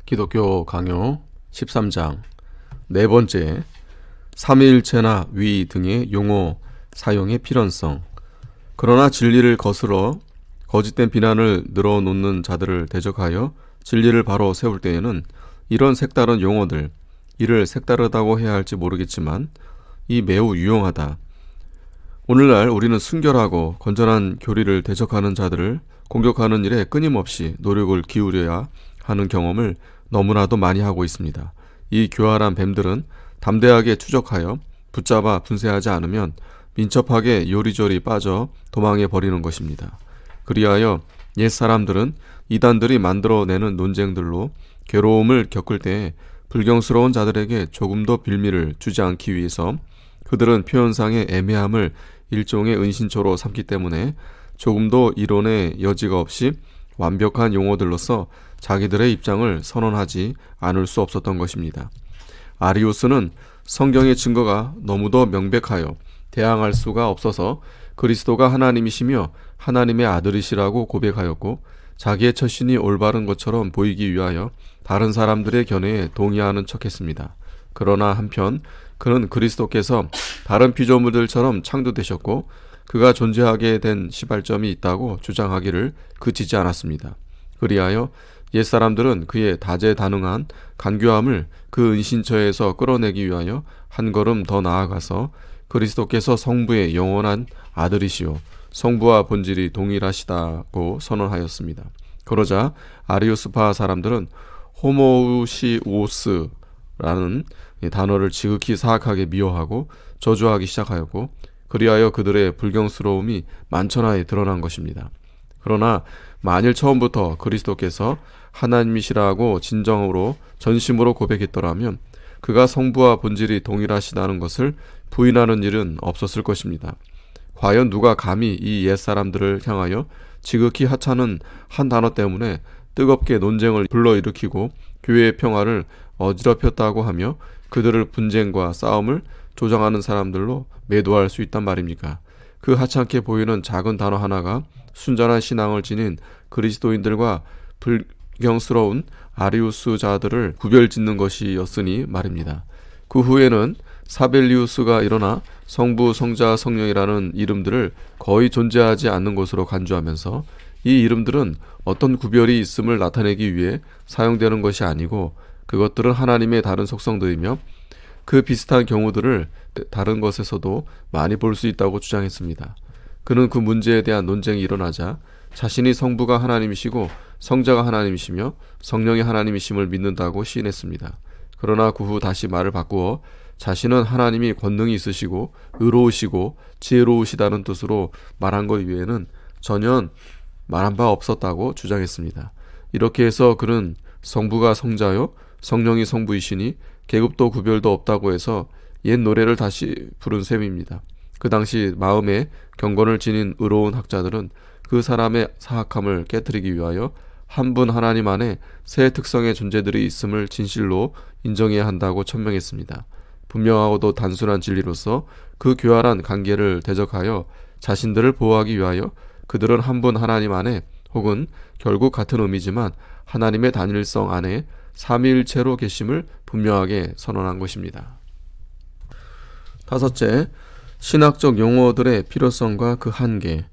기독교 강요 13장 네 번째, 삼위일체나 위 등의 용어 사용의 필연성. 그러나 진리를 거스러 거짓된 비난을 늘어놓는 자들을 대적하여 진리를 바로 세울 때에는 이런 색다른 용어들, 이를 색다르다고 해야 할지 모르겠지만 이 매우 유용하다. 오늘날 우리는 순결하고 건전한 교리를 대적하는 자들을 공격하는 일에 끊임없이 노력을 기울여야 하는 경험을 너무나도 많이 하고 있습니다. 이 교활한 뱀들은 담대하게 추적하여 붙잡아 분쇄하지 않으면 민첩하게 요리조리 빠져 도망해 버리는 것입니다. 그리하여 옛사람들은 이단들이 만들어내는 논쟁들로 괴로움을 겪을 때에 불경스러운 자들에게 조금도 빌미를 주지 않기 위해서 그들은 표현상의 애매함을 일종의 은신처로 삼기 때문에 조금도 이론의 여지가 없이 완벽한 용어들로서 자기들의 입장을 선언하지 않을 수 없었던 것입니다. 아리우스는 성경의 증거가 너무도 명백하여 대항할 수가 없어서 그리스도가 하나님이시며 하나님의 아들이시라고 고백하였고, 자기의 처신이 올바른 것처럼 보이기 위하여 다른 사람들의 견해에 동의하는 척했습니다. 그러나 한편 그는 그리스도께서 다른 피조물들처럼 창조되셨고 그가 존재하게 된 시발점이 있다고 주장하기를 그치지 않았습니다. 그리하여 옛사람들은 그의 다재다능한 간교함을 그 은신처에서 끌어내기 위하여 한 걸음 더 나아가서 그리스도께서 성부의 영원한 아들이시요 성부와 본질이 동일하시다고 선언하였습니다. 그러자 아리우스파 사람들은 호모우시오스라는 단어를 지극히 사악하게 미워하고 저주하기 시작하였고, 그리하여 그들의 불경스러움이 만천하에 드러난 것입니다. 그러나 만일 처음부터 그리스도께서 하나님이시라고 진정으로 전심으로 고백했더라면 그가 성부와 본질이 동일하시다는 것을 부인하는 일은 없었을 것입니다. 과연 누가 감히 이 옛사람들을 향하여 지극히 하찮은 한 단어 때문에 뜨겁게 논쟁을 불러일으키고 교회의 평화를 어지럽혔다고 하며 그들을 분쟁과 싸움을 조장하는 사람들로 매도할 수 있단 말입니까? 그 하찮게 보이는 작은 단어 하나가 순전한 신앙을 지닌 그리스도인들과 불경스러운 아리우스자들을 구별짓는 것이었으니 말입니다. 그 후에는 사벨리우스가 일어나 성부, 성자, 성령이라는 이름들을 거의 존재하지 않는 것으로 간주하면서 이 이름들은 어떤 구별이 있음을 나타내기 위해 사용되는 것이 아니고 그것들은 하나님의 다른 속성들이며 그 비슷한 경우들을 다른 것에서도 많이 볼 수 있다고 주장했습니다. 그는 그 문제에 대한 논쟁이 일어나자 자신이 성부가 하나님이시고 성자가 하나님이시며 성령이 하나님이심을 믿는다고 시인했습니다. 그러나 그 후 다시 말을 바꾸어 자신은 하나님이 권능이 있으시고 의로우시고 지혜로우시다는 뜻으로 말한 것 이외에는 전혀 말한 바 없었다고 주장했습니다. 이렇게 해서 그는 성부가 성자요 성령이 성부이시니 계급도 구별도 없다고 해서 옛 노래를 다시 부른 셈입니다. 그 당시 마음에 경건을 지닌 의로운 학자들은 그 사람의 사악함을 깨뜨리기 위하여 한 분 하나님 안에 세 특성의 존재들이 있음을 진실로 인정해야 한다고 천명했습니다. 분명하고도 단순한 진리로서 그 교활한 관계를 대적하여 자신들을 보호하기 위하여 그들은 한 분 하나님 안에 혹은 결국 같은 의미지만 하나님의 단일성 안에 삼위일체로 계심을 분명하게 선언한 것입니다. 다섯째, 신학적 용어들의 필요성과 그 한계.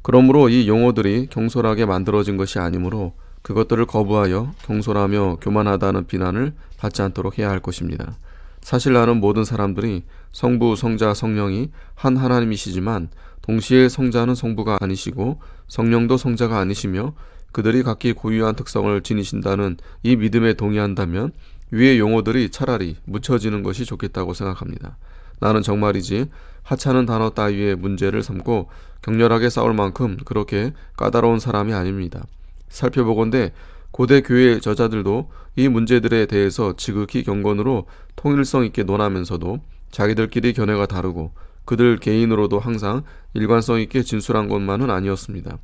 그러므로 이 용어들이 경솔하게 만들어진 것이 아니므로 그것들을 거부하여 경솔하며 교만하다는 비난을 받지 않도록 해야 할 것입니다. 사실 나는 모든 사람들이 성부, 성자, 성령이 한 하나님이시지만 동시에 성자는 성부가 아니시고 성령도 성자가 아니시며 그들이 각기 고유한 특성을 지니신다는 이 믿음에 동의한다면 위의 용어들이 차라리 묻혀지는 것이 좋겠다고 생각합니다. 나는 정말이지 하찮은 단어 따위의 문제를 삼고 격렬하게 싸울 만큼 그렇게 까다로운 사람이 아닙니다. 살펴보건대 고대 교회의 저자들도 이 문제들에 대해서 지극히 경건으로 통일성 있게 논하면서도 자기들끼리 견해가 다르고 그들 개인으로도 항상 일관성 있게 진술한 것만은 아니었습니다.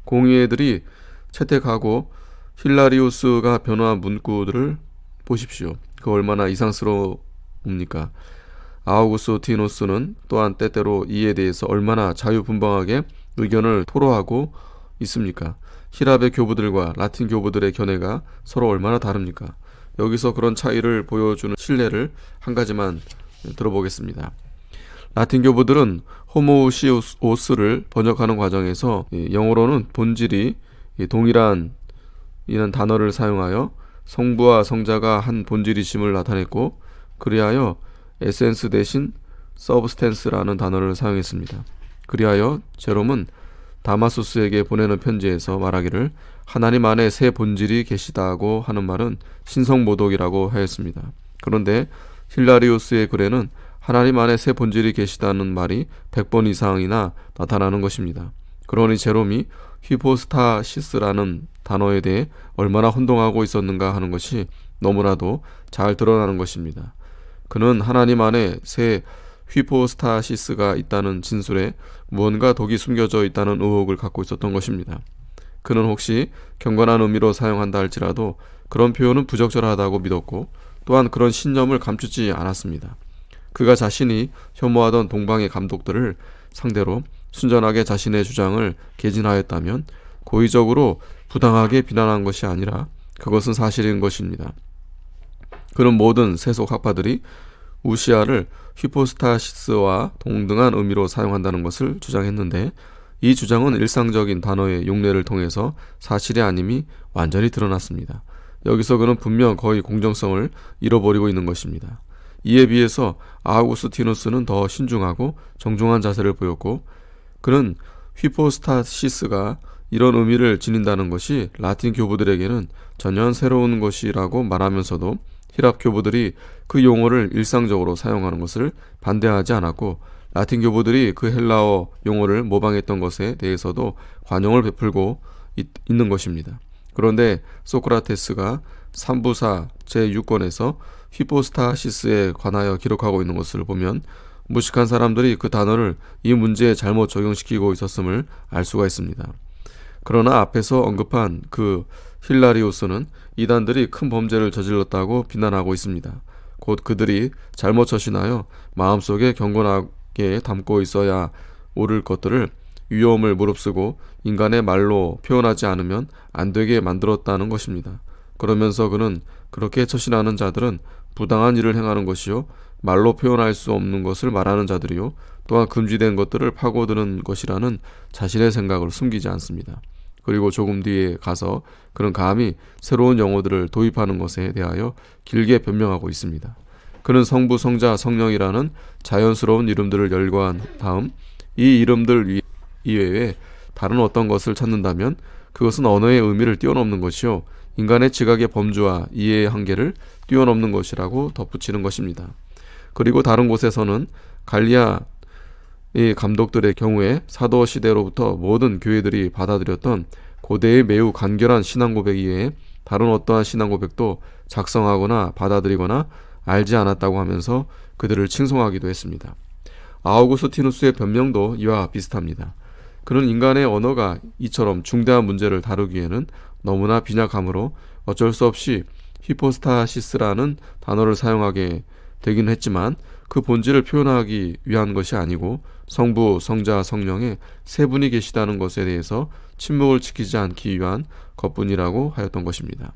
공의회들이 채택하고 힐라리우스가 변호한 문구들을 보십시오. 그 얼마나 이상스러웁니까? 아우구스티누스는 또한 때때로 이에 대해서 얼마나 자유분방하게 의견을 토로하고 있습니까? 히랍의 교부들과 라틴 교부들의 견해가 서로 얼마나 다릅니까? 여기서 그런 차이를 보여주는 실례를 한 가지만 들어보겠습니다. 라틴 교부들은 호모우시오스를 번역하는 과정에서 영어로는 본질이 동일한 이런 단어를 사용하여 성부와 성자가 한 본질이심을 나타냈고, 그리하여 에센스 대신 서브스텐스라는 단어를 사용했습니다. 그리하여 제롬은 다마수스에게 보내는 편지에서 말하기를 하나님 안에 새 본질이 계시다고 하는 말은 신성모독이라고 하였습니다. 그런데 힐라리우스의 글에는 하나님 안에 새 본질이 계시다는 말이 100번 이상이나 나타나는 것입니다. 그러니 제롬이 히포스타시스라는 단어에 대해 얼마나 혼동하고 있었는가 하는 것이 너무나도 잘 드러나는 것입니다. 그는 하나님 안에 새 휘포스타시스가 있다는 진술에 무언가 독이 숨겨져 있다는 의혹을 갖고 있었던 것입니다. 그는 혹시 경건한 의미로 사용한다 할지라도 그런 표현은 부적절하다고 믿었고, 또한 그런 신념을 감추지 않았습니다. 그가 자신이 혐오하던 동방의 감독들을 상대로 순전하게 자신의 주장을 개진하였다면 고의적으로 부당하게 비난한 것이 아니라 그것은 사실인 것입니다. 그는 모든 세속 학파들이 우시아를 히포스타시스와 동등한 의미로 사용한다는 것을 주장했는데, 이 주장은 일상적인 단어의 용례를 통해서 사실이 아님이 완전히 드러났습니다. 여기서 그는 분명 거의 공정성을 잃어버리고 있는 것입니다. 이에 비해서 아우구스티누스는 더 신중하고 정중한 자세를 보였고, 그는 휘포스타시스가 이런 의미를 지닌다는 것이 라틴 교부들에게는 전혀 새로운 것이라고 말하면서도 히랍 교부들이 그 용어를 일상적으로 사용하는 것을 반대하지 않았고, 라틴 교부들이 그 헬라어 용어를 모방했던 것에 대해서도 관용을 베풀고 있는 것입니다. 그런데 소크라테스가 삼부사 제6권에서 히포스타시스에 관하여 기록하고 있는 것을 보면 무식한 사람들이 그 단어를 이 문제에 잘못 적용시키고 있었음을 알 수가 있습니다. 그러나 앞에서 언급한 그 힐라리우스는 이단들이 큰 범죄를 저질렀다고 비난하고 있습니다. 곧 그들이 잘못 처신하여 마음속에 경건하게 담고 있어야 옳을 것들을 위험을 무릅쓰고 인간의 말로 표현하지 않으면 안 되게 만들었다는 것입니다. 그러면서 그는 그렇게 처신하는 자들은 부당한 일을 행하는 것이요, 말로 표현할 수 없는 것을 말하는 자들이요, 또한 금지된 것들을 파고드는 것이라는 자신의 생각을 숨기지 않습니다. 그리고 조금 뒤에 가서 그는 감히 새로운 용어들을 도입하는 것에 대하여 길게 변명하고 있습니다. 그는 성부, 성자, 성령이라는 자연스러운 이름들을 열거한 다음 이 이름들 이외에 다른 어떤 것을 찾는다면 그것은 언어의 의미를 뛰어넘는 것이요, 인간의 지각의 범주와 이해의 한계를 뛰어넘는 것이라고 덧붙이는 것입니다. 그리고 다른 곳에서는 갈리아의 감독들의 경우에 사도 시대로부터 모든 교회들이 받아들였던 고대의 매우 간결한 신앙 고백 이외에 다른 어떠한 신앙 고백도 작성하거나 받아들이거나 알지 않았다고 하면서 그들을 칭송하기도 했습니다. 아우구스티누스의 변명도 이와 비슷합니다. 그는 인간의 언어가 이처럼 중대한 문제를 다루기에는 너무나 빈약하므로 어쩔 수 없이 히포스타시스라는 단어를 사용하게 되긴 했지만 그 본질을 표현하기 위한 것이 아니고 성부, 성자, 성령의 세 분이 계시다는 것에 대해서 침묵을 지키지 않기 위한 것뿐이라고 하였던 것입니다.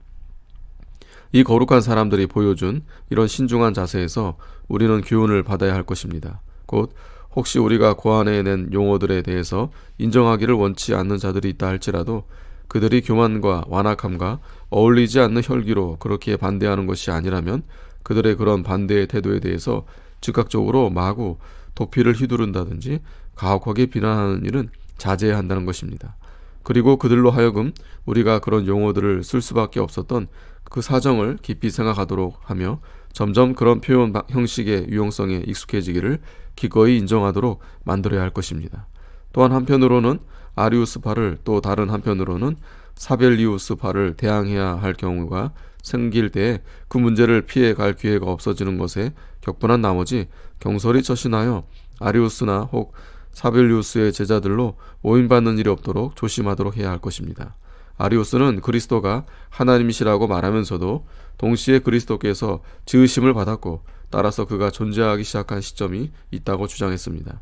이 거룩한 사람들이 보여준 이런 신중한 자세에서 우리는 교훈을 받아야 할 것입니다. 곧 혹시 우리가 고안해낸 용어들에 대해서 인정하기를 원치 않는 자들이 있다 할지라도 그들이 교만과 완악함과 어울리지 않는 혈기로 그렇게 반대하는 것이 아니라면 그들의 그런 반대의 태도에 대해서 즉각적으로 마구 도피를 휘두른다든지 가혹하게 비난하는 일은 자제해야 한다는 것입니다. 그리고 그들로 하여금 우리가 그런 용어들을 쓸 수밖에 없었던 그 사정을 깊이 생각하도록 하며 점점 그런 표현 형식의 유용성에 익숙해지기를 기꺼이 인정하도록 만들어야 할 것입니다. 또한 한편으로는 아리우스파를, 또 다른 한편으로는 사벨리우스파를 대항해야 할 경우가 생길 때 그 문제를 피해 갈 기회가 없어지는 것에 격분한 나머지 경솔히 처신하여 아리우스나 혹 사벨리우스의 제자들로 오인받는 일이 없도록 조심하도록 해야 할 것입니다. 아리우스는 그리스도가 하나님이시라고 말하면서도 동시에 그리스도께서 지으심을 받았고 따라서 그가 존재하기 시작한 시점이 있다고 주장했습니다.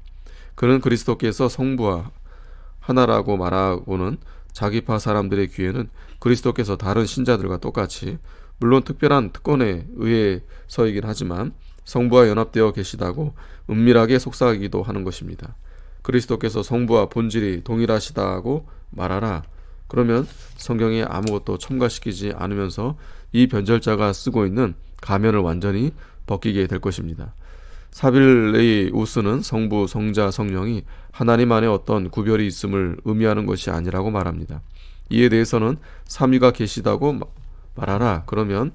그는 그리스도께서 성부와 하나라고 말하고는 자기파 사람들의 귀에는 그리스도께서 다른 신자들과 똑같이 물론 특별한 특권에 의해서이긴 하지만 성부와 연합되어 계시다고 은밀하게 속삭이기도 하는 것입니다. 그리스도께서 성부와 본질이 동일하시다고 말하라. 그러면 성경에 아무것도 첨가시키지 않으면서 이 변절자가 쓰고 있는 가면을 완전히 벗기게 될 것입니다. 사빌레이우스는 성부, 성자, 성령이 하나님 안에 어떤 구별이 있음을 의미하는 것이 아니라고 말합니다. 이에 대해서는 삼위가 계시다고 말하라. 그러면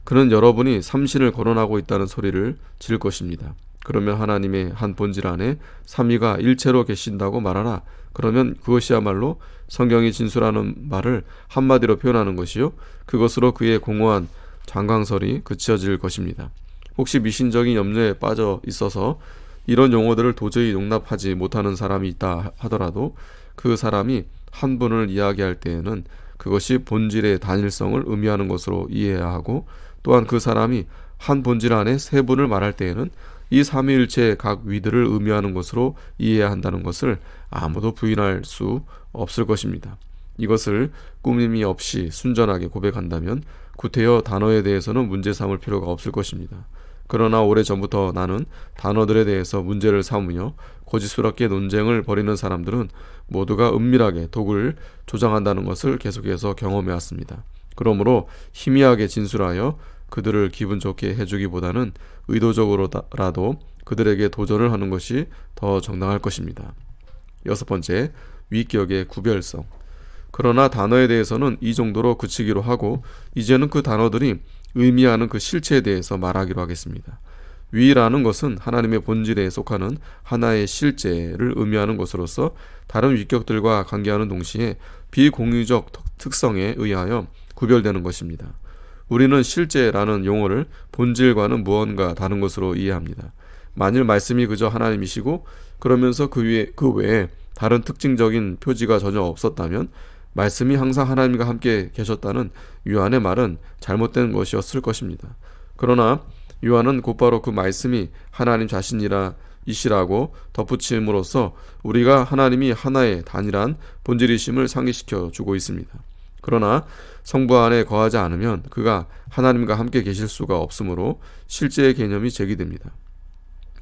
그는 여러분이 삼신을 거론하고 있다는 소리를 지를 것입니다. 그러면 하나님의 한 본질 안에 삼위가 일체로 계신다고 말하라. 그러면 그것이야말로 성경이 진술하는 말을 한마디로 표현하는 것이요, 그것으로 그의 공허한 장강설이 그치어질 것입니다. 혹시 미신적인 염려에 빠져 있어서 이런 용어들을 도저히 용납하지 못하는 사람이 있다 하더라도 그 사람이 한 분을 이야기할 때에는 그것이 본질의 단일성을 의미하는 것으로 이해해야 하고, 또한 그 사람이 한 본질 안에 세 분을 말할 때에는 이 삼위일체의 각 위들을 의미하는 것으로 이해해야 한다는 것을 아무도 부인할 수 없을 것입니다. 이것을 꾸밈이 없이 순전하게 고백한다면 구태여 단어에 대해서는 문제 삼을 필요가 없을 것입니다. 그러나 오래전부터 나는 단어들에 대해서 문제를 삼으며 고지스럽게 논쟁을 벌이는 사람들은 모두가 은밀하게 독을 조장한다는 것을 계속해서 경험해왔습니다. 그러므로 희미하게 진술하여 그들을 기분 좋게 해주기보다는 의도적으로라도 그들에게 도전을 하는 것이 더 정당할 것입니다. 6번째, 위격의 구별성. 그러나 단어에 대해서는 이 정도로 그치기로 하고 이제는 그 단어들이 의미하는 그 실체에 대해서 말하기로 하겠습니다. 위라는 것은 하나님의 본질에 속하는 하나의 실제를 의미하는 것으로서 다른 위격들과 관계하는 동시에 비공유적 특성에 의하여 구별되는 것입니다. 우리는 실제라는 용어를 본질과는 무언가 다른 것으로 이해합니다. 만일 말씀이 그저 하나님이시고 그러면서 그 외에 다른 특징적인 표지가 전혀 없었다면 말씀이 항상 하나님과 함께 계셨다는 요한의 말은 잘못된 것이었을 것입니다. 그러나 요한은 곧바로 그 말씀이 하나님 자신이시라고 덧붙임으로써 우리가 하나님이 하나의 단일한 본질이심을 상기시켜 주고 있습니다. 그러나 성부 안에 거하지 않으면 그가 하나님과 함께 계실 수가 없으므로 실제의 개념이 제기됩니다.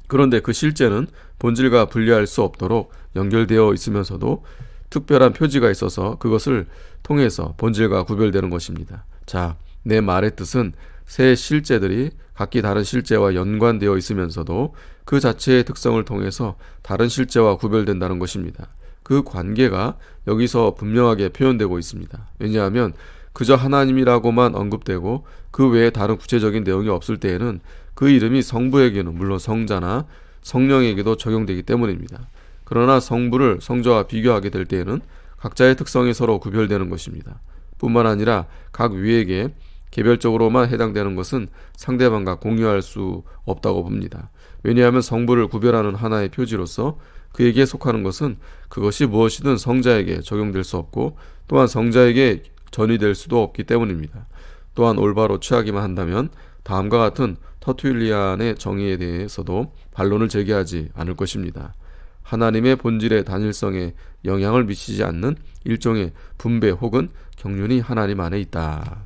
그런데 그 실제는 본질과 분리할 수 없도록 연결되어 있으면서도 특별한 표지가 있어서 그것을 통해서 본질과 구별되는 것입니다. 자, 내 말의 뜻은 세 실제들이 각기 다른 실제와 연관되어 있으면서도 그 자체의 특성을 통해서 다른 실제와 구별된다는 것입니다. 그 관계가 여기서 분명하게 표현되고 있습니다. 왜냐하면 그저 하나님이라고만 언급되고 그 외에 다른 구체적인 내용이 없을 때에는 그 이름이 성부에게는 물론 성자나 성령에게도 적용되기 때문입니다. 그러나 성부를 성자와 비교하게 될 때에는 각자의 특성이 서로 구별되는 것입니다. 뿐만 아니라 각 위에게 개별적으로만 해당되는 것은 상대방과 공유할 수 없다고 봅니다. 왜냐하면 성부를 구별하는 하나의 표지로서 그에게 속하는 것은 그것이 무엇이든 성자에게 적용될 수 없고 또한 성자에게 전이될 수도 없기 때문입니다. 또한 올바로 취하기만 한다면 다음과 같은 터튠리안의 정의에 대해서도 반론을 제기하지 않을 것입니다. 하나님의 본질의 단일성에 영향을 미치지 않는 일종의 분배 혹은 경륜이 하나님 안에 있다.